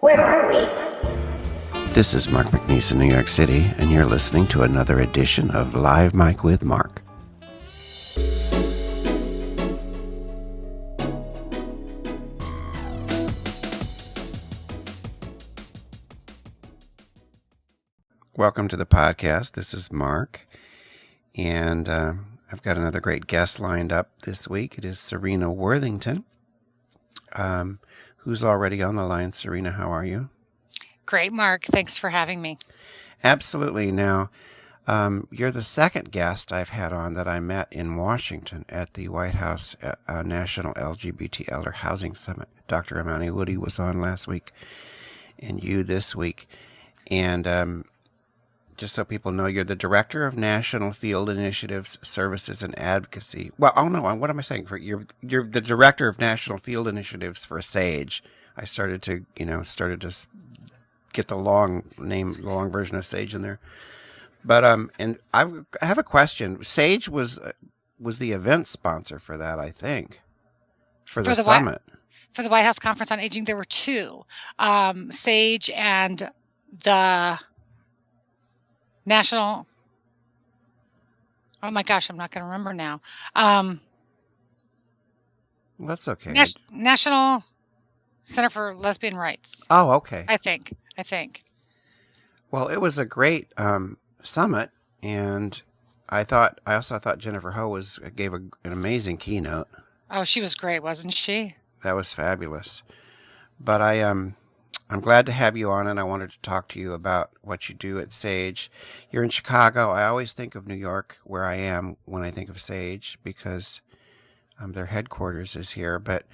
Where are we? This is Mark McNeese in New York City, and you're listening to another edition of Live Mic with Mark. Welcome to the podcast. This is Mark, and I've got another great guest lined up this week. It is Serena Worthington, who's already on the line. Serena, how are you? Great, Mark. Thanks for having me. Absolutely. Now, you're the second guest I've had on that I met in Washington at the White House National LGBT Elder Housing Summit. Dr. Imani Woody was on last week, and you this week. And just so people know, you're the Director of National Field Initiatives, Services, and Advocacy. Well, oh no, what am I saying? You're the Director of National Field Initiatives for SAGE. I started to get the long version of SAGE in there. But and I have a question. SAGE was the event sponsor for that, I think, for the summit. For the White House Conference on Aging, there were two, SAGE and the National. Oh my gosh, I'm not going to remember now. That's okay. National Center for Lesbian Rights. Oh, okay. I think. Well, it was a great summit, and I also thought Jennifer Ho gave an amazing keynote. Oh, she was great, wasn't she? That was fabulous. But I'm glad to have you on, and I wanted to talk to you about what you do at SAGE. You're in Chicago. I always think of New York, where I am, when I think of SAGE, because their headquarters is here. But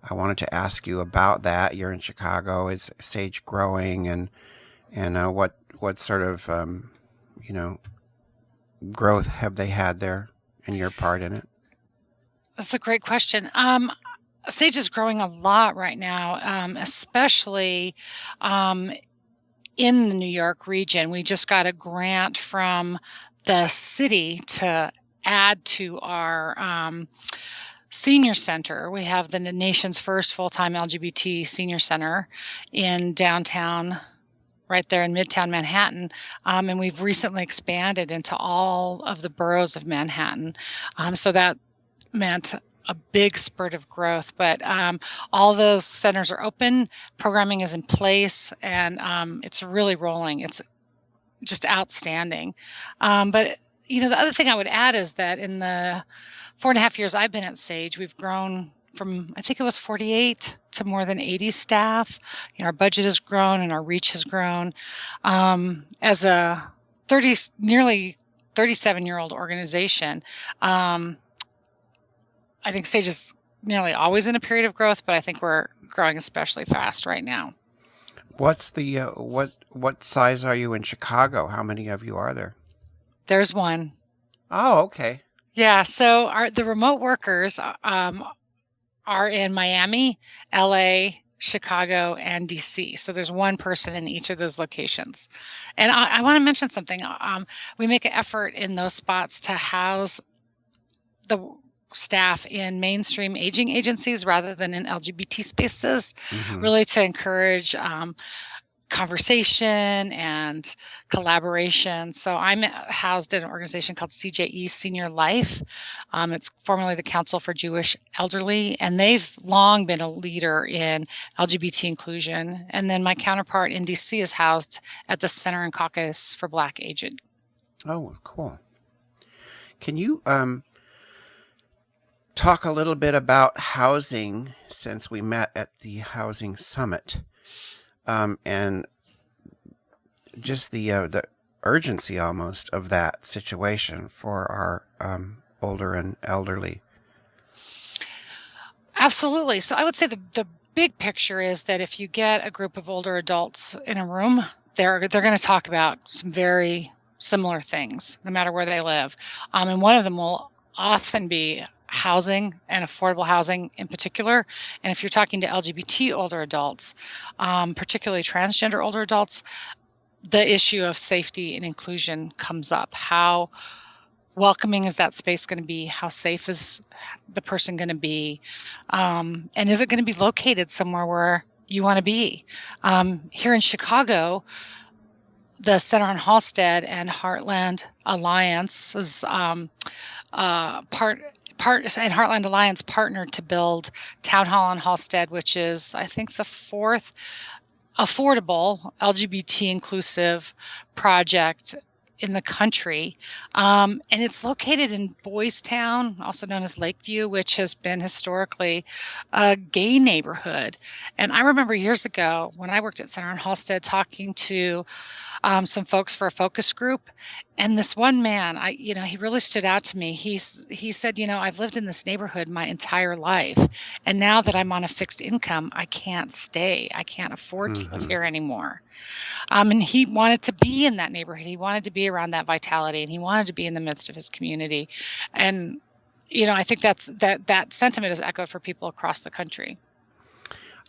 I wanted to ask you about that. You're in Chicago. Is SAGE growing, and what sort of growth have they had there, and your part in it? That's a great question. SAGE is growing a lot right now, especially in the New York region. We just got a grant from the city to add to our senior center. We have the nation's first full-time LGBT senior center in downtown, right there in Midtown Manhattan. And we've recently expanded into all of the boroughs of Manhattan. So that meant a big spurt of growth, but all those centers are open, programming is in place, and it's really rolling. It's just outstanding. But the other thing I would add is that in the 4.5 years I've been at SAGE, we've grown from, I think it was 48 to more than 80 staff. Our budget has grown and our reach has grown. As a nearly 37-year-old organization, I think SAGE is nearly always in a period of growth, but I think we're growing especially fast right now. What's the what size are you in Chicago? How many of you are there? There's one. Oh, okay. Yeah. So the remote workers are in Miami, LA, Chicago, and DC. So there's one person in each of those locations. And I want to mention something. We make an effort in those spots to house the staff in mainstream aging agencies rather than in LGBT spaces, really to encourage conversation and collaboration. So I'm housed in an organization called CJE Senior Life. It's formerly the Council for Jewish Elderly, and they've long been a leader in LGBT inclusion. And then my counterpart in DC is housed at the Center and Caucus for Black Aged. Oh, cool. Can you talk a little bit about housing, since we met at the Housing Summit, and just the urgency almost of that situation for our older and elderly? Absolutely. So I would say the big picture is that if you get a group of older adults in a room, they're going to talk about some very similar things, no matter where they live. And one of them will often be housing and affordable housing in particular. And if you're talking to LGBT older adults, particularly transgender older adults, the issue of safety and inclusion comes up. How welcoming is that space going to be? How safe is the person going to be? And is it going to be located somewhere where you want to be. Here in Chicago, the Center on Halsted and Heartland Alliance is and Heartland Alliance partnered to build Town Hall on Halsted, which is, I think, the fourth affordable LGBT inclusive project in the country. And it's located in Boys Town, also known as Lakeview, which has been historically a gay neighborhood. And I remember years ago when I worked at Center on Halsted talking to some folks for a focus group. And this one man, he really stood out to me. He said, I've lived in this neighborhood my entire life. And now that I'm on a fixed income, I can't stay. I can't afford to live here anymore. And he wanted to be in that neighborhood. He wanted to be around that vitality, and he wanted to be in the midst of his community. And, I think that sentiment is echoed for people across the country.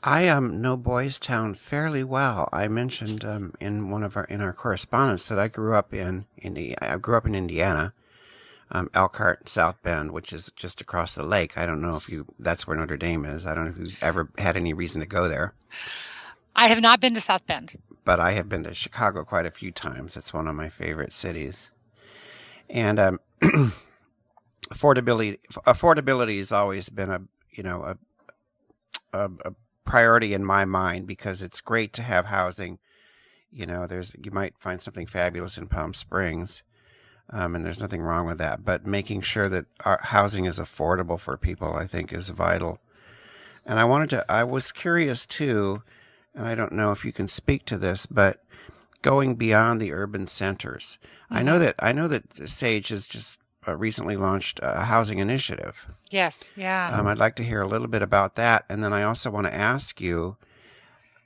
I know Boys Town fairly well. I mentioned in our correspondence that I grew up in Indiana, Elkhart, South Bend, which is just across the lake. I don't know if that's where Notre Dame is. I don't know if you've ever had any reason to go there. I have not been to South Bend, but I have been to Chicago quite a few times. It's one of my favorite cities, and affordability has always been a priority in my mind, because it's great to have housing. You might find something fabulous in Palm Springs, and there's nothing wrong with that. But making sure that our housing is affordable for people, I think, is vital. And I was curious too, and I don't know if you can speak to this, but going beyond the urban centers, I know that Sage has just recently launched a housing initiative. Yes, yeah. I'd like to hear a little bit about that, and then I also want to ask you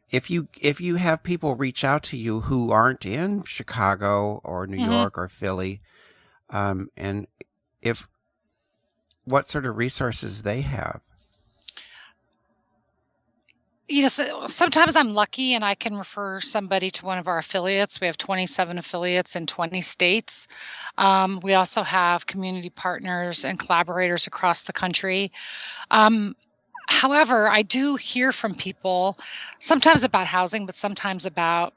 if you have people reach out to you who aren't in Chicago or New York or Philly, and what sort of resources they have. Sometimes I'm lucky and I can refer somebody to one of our affiliates. We have 27 affiliates in 20 states. We also have community partners and collaborators across the country. However, I do hear from people sometimes about housing, but sometimes about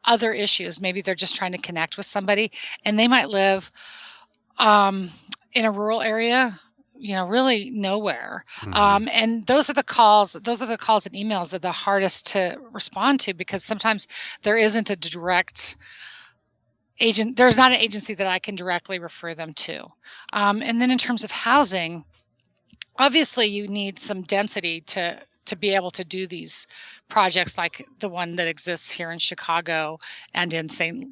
other issues. Maybe they're just trying to connect with somebody, and they might live in a rural area, really nowhere. And those are the calls and emails that are the hardest to respond to, because sometimes there isn't a direct agent. There's not an agency that I can directly refer them to. And then in terms of housing, obviously you need some density to be able to do these projects like the one that exists here in Chicago and in St.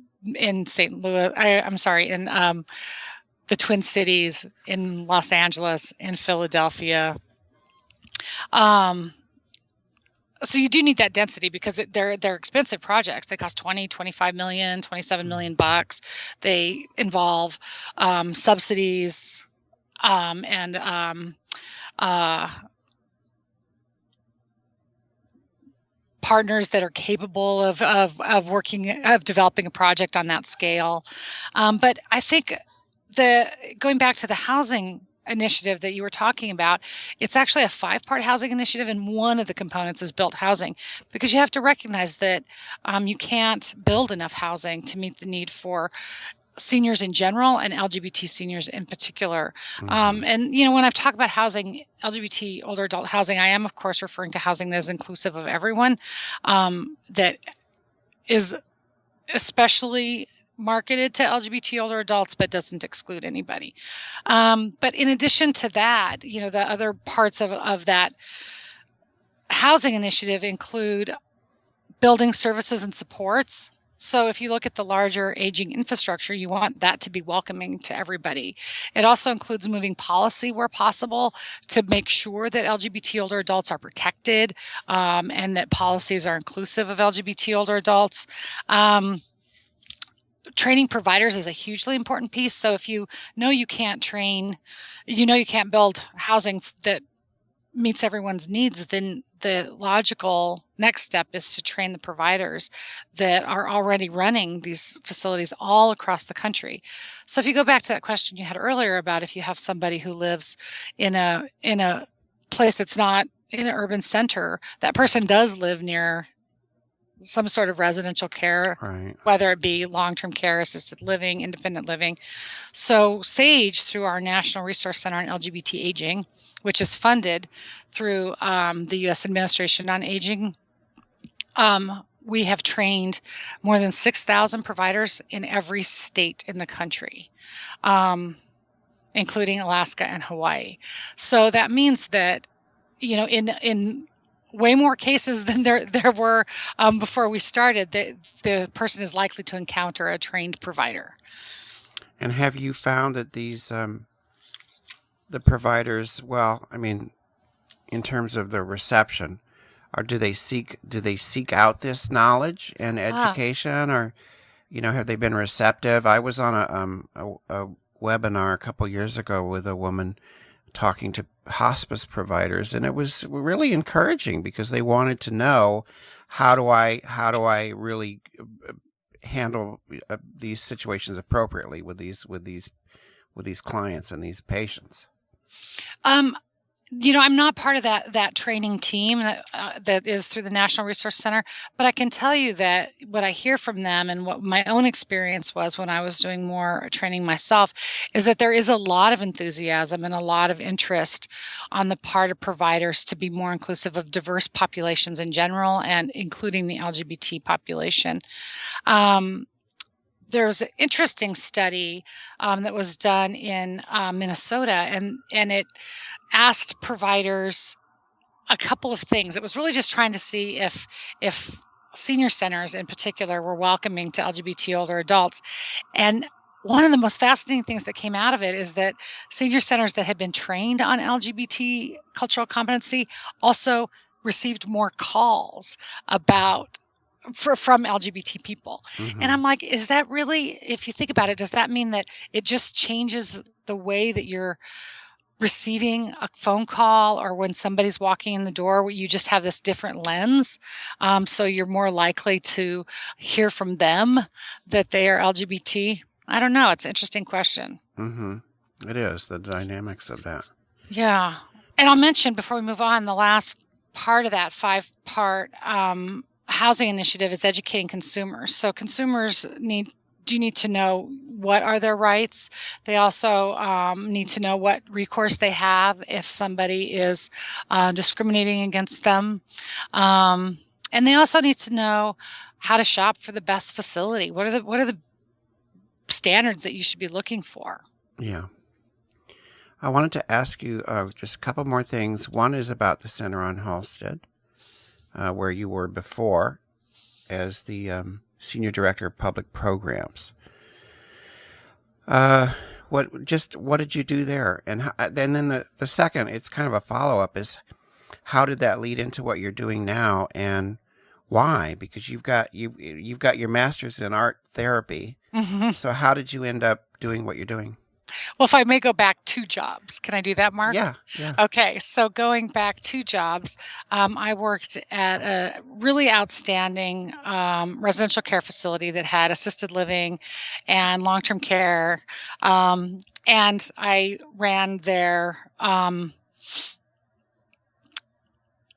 Louis. In the Twin Cities, in Los Angeles, in Philadelphia. So you do need that density, because they're expensive projects. They cost 20, 25 million, 27 million bucks. They involve subsidies and partners that are capable of developing a project on that scale. But I think going back to the housing initiative that you were talking about, it's actually a 5-part housing initiative, and one of the components is built housing, because you have to recognize that you can't build enough housing to meet the need for seniors in general and LGBT seniors in particular. And, when I talk about housing, LGBT older adult housing, I am, of course, referring to housing that is inclusive of everyone, that is especially marketed to LGBT older adults, but doesn't exclude anybody. But in addition to that, the other parts of that housing initiative include building services and supports. So if you look at the larger aging infrastructure, you want that to be welcoming to everybody. It also includes moving policy where possible to make sure that LGBT older adults are protected, and that policies are inclusive of LGBT older adults. Training providers is a hugely important piece. So if you can't build housing that meets everyone's needs, then the logical next step is to train the providers that are already running these facilities all across the country. So if you go back to that question you had earlier about if you have somebody who lives in a place that's not in an urban center, that person does live near some sort of residential care, Right. whether it be long-term care, assisted living, independent living. So SAGE, through our National Resource Center on LGBT Aging, which is funded through the U.S. Administration on Aging, we have trained more than 6,000 providers in every state in the country, including Alaska and Hawaii. So that means that, in way more cases than there were before we started, the person is likely to encounter a trained provider. And have you found that these the providers, well, I mean, in terms of the reception, or do they seek out this knowledge and education, or have they been receptive? I was on a webinar a couple years ago with a woman talking to hospice providers, and it was really encouraging because they wanted to know, how do I really handle these situations appropriately with these clients and these patients. I'm not part of that training team that is through the National Resource Center, but I can tell you that what I hear from them and what my own experience was when I was doing more training myself is that there is a lot of enthusiasm and a lot of interest on the part of providers to be more inclusive of diverse populations in general, and including the LGBT population. There was an interesting study that was done in Minnesota, and it asked providers a couple of things. It was really just trying to see if senior centers in particular were welcoming to LGBT older adults. And one of the most fascinating things that came out of it is that senior centers that had been trained on LGBT cultural competency also received more calls from LGBT people. Mm-hmm. And I'm like, is that really, if you think about it, does that mean that it just changes the way that you're receiving a phone call, or when somebody's walking in the door, you just have this different lens? So you're more likely to hear from them that they are LGBT? I don't know. It's an interesting question. Mm-hmm. It is, the dynamics of that. Yeah. And I'll mention before we move on, the last part of that 5-part housing initiative is educating consumers. So consumers do need to know what are their rights. They also need to know what recourse they have if somebody is discriminating against them. And they also need to know how to shop for the best facility. What are the standards that you should be looking for? Yeah. I wanted to ask you just a couple more things. One is about the center on Halsted, where you were before as the Senior Director of Public Programs. What did you do there? And then the second, it's kind of a follow-up, is how did that lead into what you're doing now, and why? Because you've got your master's in art therapy. Mm-hmm. So how did you end up doing what you're doing? Well, if I may go back 2 jobs, can I do that, Mark? Yeah. Okay, so going back 2 jobs, I worked at a really outstanding residential care facility that had assisted living and long-term care, and I ran their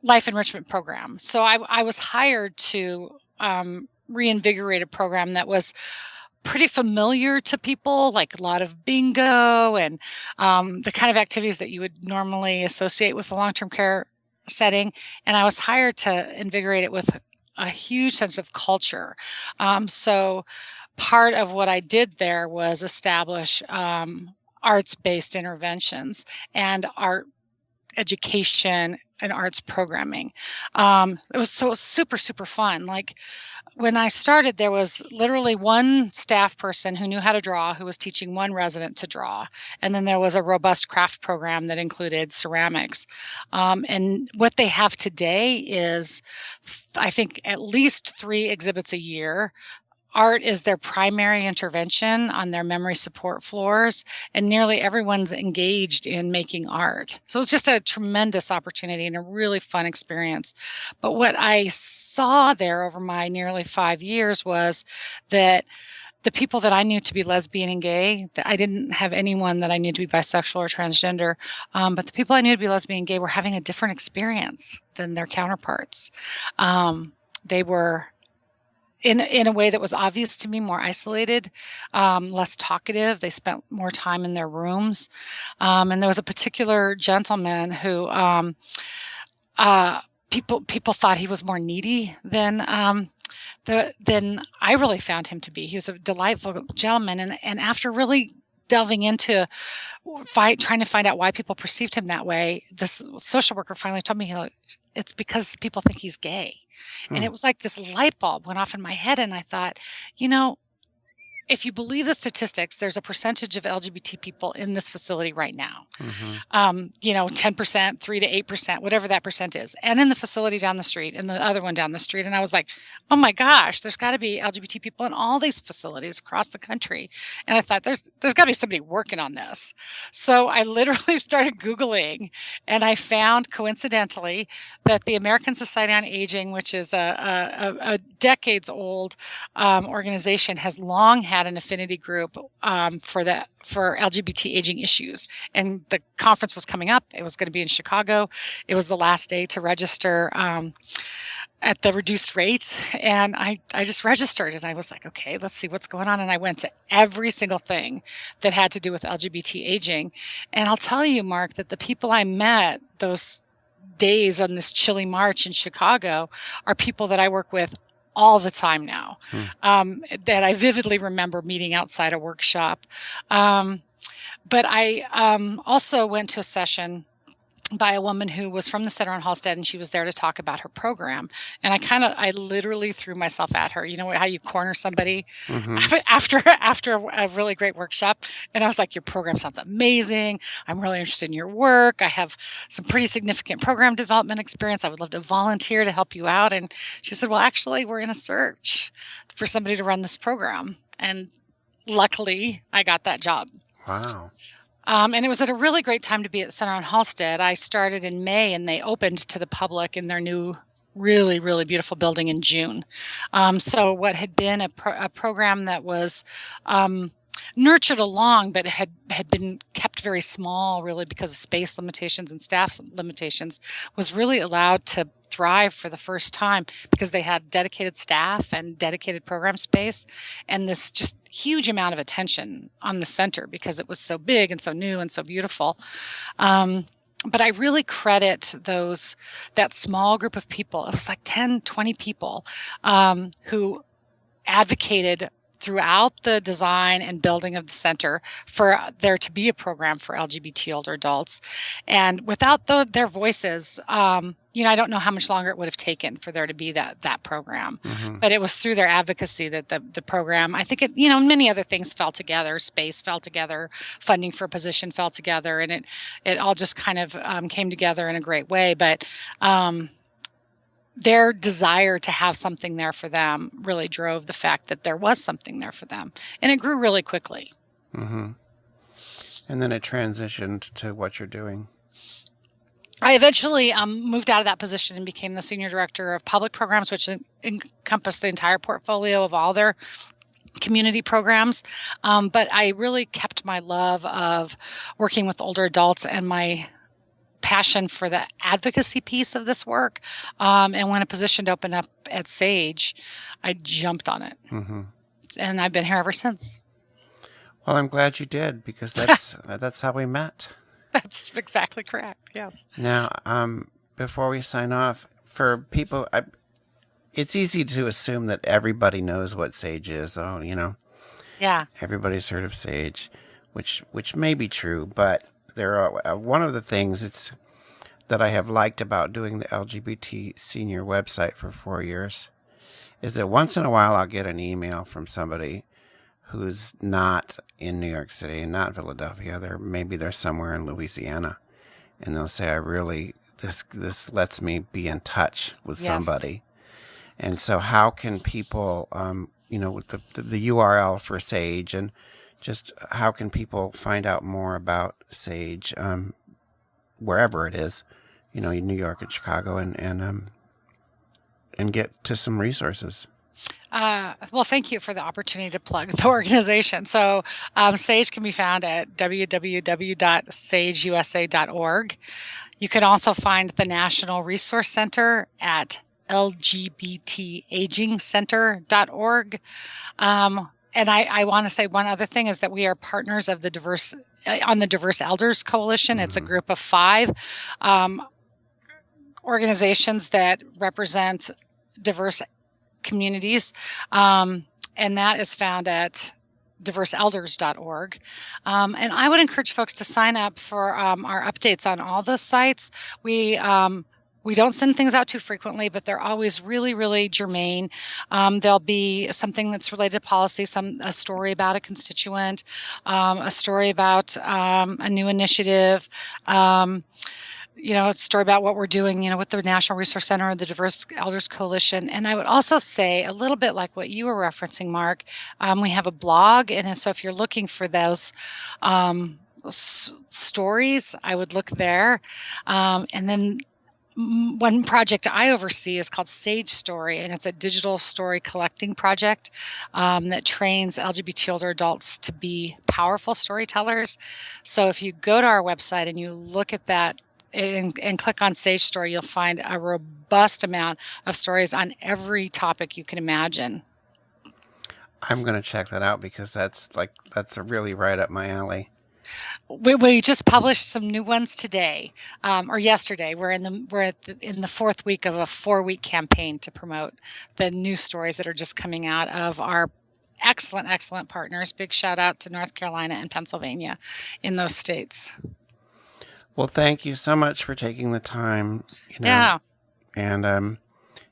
life enrichment program. So I was hired to reinvigorate a program that was pretty familiar to people, like a lot of bingo and the kind of activities that you would normally associate with a long-term care setting. And I was hired to invigorate it with a huge sense of culture. So part of what I did there was establish arts-based interventions and art education and arts programming. It was super, super fun. Like, when I started, there was literally one staff person who knew how to draw, who was teaching one resident to draw. And then there was a robust craft program that included ceramics. And what they have today is, I think, at least 3 exhibits a year. Art is their primary intervention on their memory support floors, and nearly everyone's engaged in making art. So it's just a tremendous opportunity and a really fun experience. But what I saw there over my nearly 5 years was that the people that I knew to be lesbian and gay, I didn't have anyone that I knew to be bisexual or transgender, but the people I knew to be lesbian and gay were having a different experience than their counterparts. They were, in a way that was obvious to me, more isolated, less talkative. They spent more time in their rooms. And there was a particular gentleman who people thought he was more needy than I really found him to be. He was a delightful gentleman, and after really delving into trying to find out why people perceived him that way, this social worker finally told me, it's because people think he's gay. And it was like this light bulb went off in my head, and I thought, if you believe the statistics, there's a percentage of LGBT people in this facility right now. 10%, 3 to 8%, whatever that percent is. And in the facility down the street, and the other one down the street. And I was like, oh my gosh, there's got to be LGBT people in all these facilities across the country. And I thought, there's got to be somebody working on this. So I literally started Googling, and I found, coincidentally, that the American Society on Aging, which is a decades old organization, has long had an affinity group for LGBT aging issues. And the conference was coming up. It was going to be in Chicago. It was the last day to register at the reduced rate. And I just registered, and I was like, okay, let's see what's going on. And I went to every single thing that had to do with LGBT aging. And I'll tell you, Mark, that the people I met those days on this chilly March in Chicago are people that I work with all the time now, that I vividly remember meeting outside a workshop. But I also went to a session by a woman who was from the center on Halsted, and she was there to talk about her program. And I literally threw myself at her. You know how you corner somebody after a really great workshop? And I was like, your program sounds amazing. I'm really interested in your work. I have some pretty significant program development experience. I would love to volunteer to help you out. And she said, well, actually, we're in a search for somebody to run this program. And luckily, I got that job. Wow. And it was at a really great time to be at Center on Halsted. I started in May, and they opened to the public in their new, really, really beautiful building in June. So what had been a program that was nurtured along, but had been kept very small, really, because of space limitations and staff limitations, was really allowed to thrive for the first time because they had dedicated staff and dedicated program space and this just huge amount of attention on the center because it was so big and so new and so beautiful. But I really credit that small group of people. It was like 10, 20 people who advocated throughout the design and building of the center for there to be a program for LGBT older adults. And without their voices, I don't know how much longer it would have taken for there to be that program. But it was through their advocacy that the program, I think many other things fell together. Space fell together, funding for a position fell together, and it all just kind of came together in a great way. But their desire to have something there for them really drove the fact that there was something there for them. And it grew really quickly. And then it transitioned to what you're doing. I eventually moved out of that position and became the senior director of public programs, which encompassed the entire portfolio of all their community programs. But I really kept my love of working with older adults and my passion for the advocacy piece of this work. And when a position opened up at Sage, I jumped on it. And I've been here ever since. Well, I'm glad you did, because that's how we met. That's exactly correct. Yes. Now, before we sign off, for people, it's easy to assume that everybody knows what Sage is. Yeah. Everybody's heard of Sage, which may be true, but there are one of the things that I have liked about doing the LGBT senior website for 4 years is that once in a while I'll get an email from somebody who's not in New York City and not Philadelphia. Maybe they're somewhere in Louisiana, and they'll say, this lets me be in touch with somebody. And so how can people, with the URL for Sage, and just how can people find out more about Sage, wherever it is, in New York and Chicago, and get to some resources? Well, thank you for the opportunity to plug the organization. So, SAGE can be found at www.sageusa.org. You can also find the National Resource Center at lgbtagingcenter.org. And I want to say one other thing is that we are partners of the Diverse Elders Coalition. It's a group of 5 organizations that represent diverse communities, and that is found at diverseelders.org. And I would encourage folks to sign up for our updates on all those sites. We don't send things out too frequently, but they're always really, really germane. There'll be something that's related to policy, a story about a constituent, a story about a new initiative, a story about what we're doing, with the National Resource Center or the Diverse Elders Coalition. And I would also say, a little bit like what you were referencing, Mark, we have a blog. And so if you're looking for those stories, I would look there. And then one project I oversee is called Sage Story, and it's a digital story collecting project that trains LGBT older adults to be powerful storytellers. So if you go to our website and you look at that, and click on Sage Story, you'll find a robust amount of stories on every topic you can imagine. I'm going to check that out because that's really right up my alley. We just published some new ones today, or yesterday. We're in the 4th week of a 4-week campaign to promote the new stories that are just coming out of our excellent partners. Big shout out to North Carolina and Pennsylvania in those states. Well, thank you so much for taking the time. Yeah. And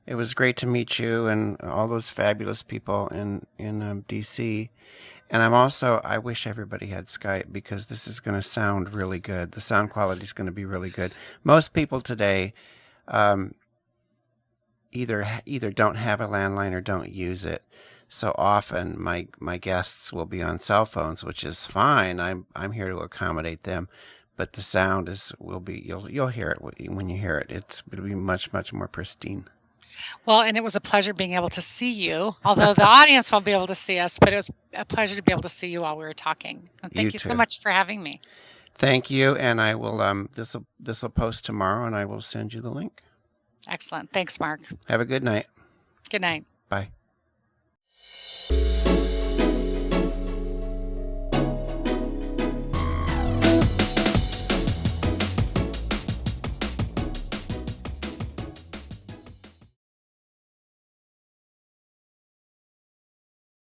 it was great to meet you and all those fabulous people in DC. And I wish everybody had Skype because this is going to sound really good. The sound quality is going to be really good. Most people today either don't have a landline or don't use it. So often my guests will be on cell phones, which is fine. I'm here to accommodate them. But the sound you'll hear it when you hear it. It'll be much, much more pristine. Well, and it was a pleasure being able to see you, although the audience won't be able to see us, but it was a pleasure to be able to see you while we were talking. And thank you so much for having me. Thank you. And I will, this will post tomorrow and I will send you the link. Excellent. Thanks, Mark. Have a good night. Good night. Bye.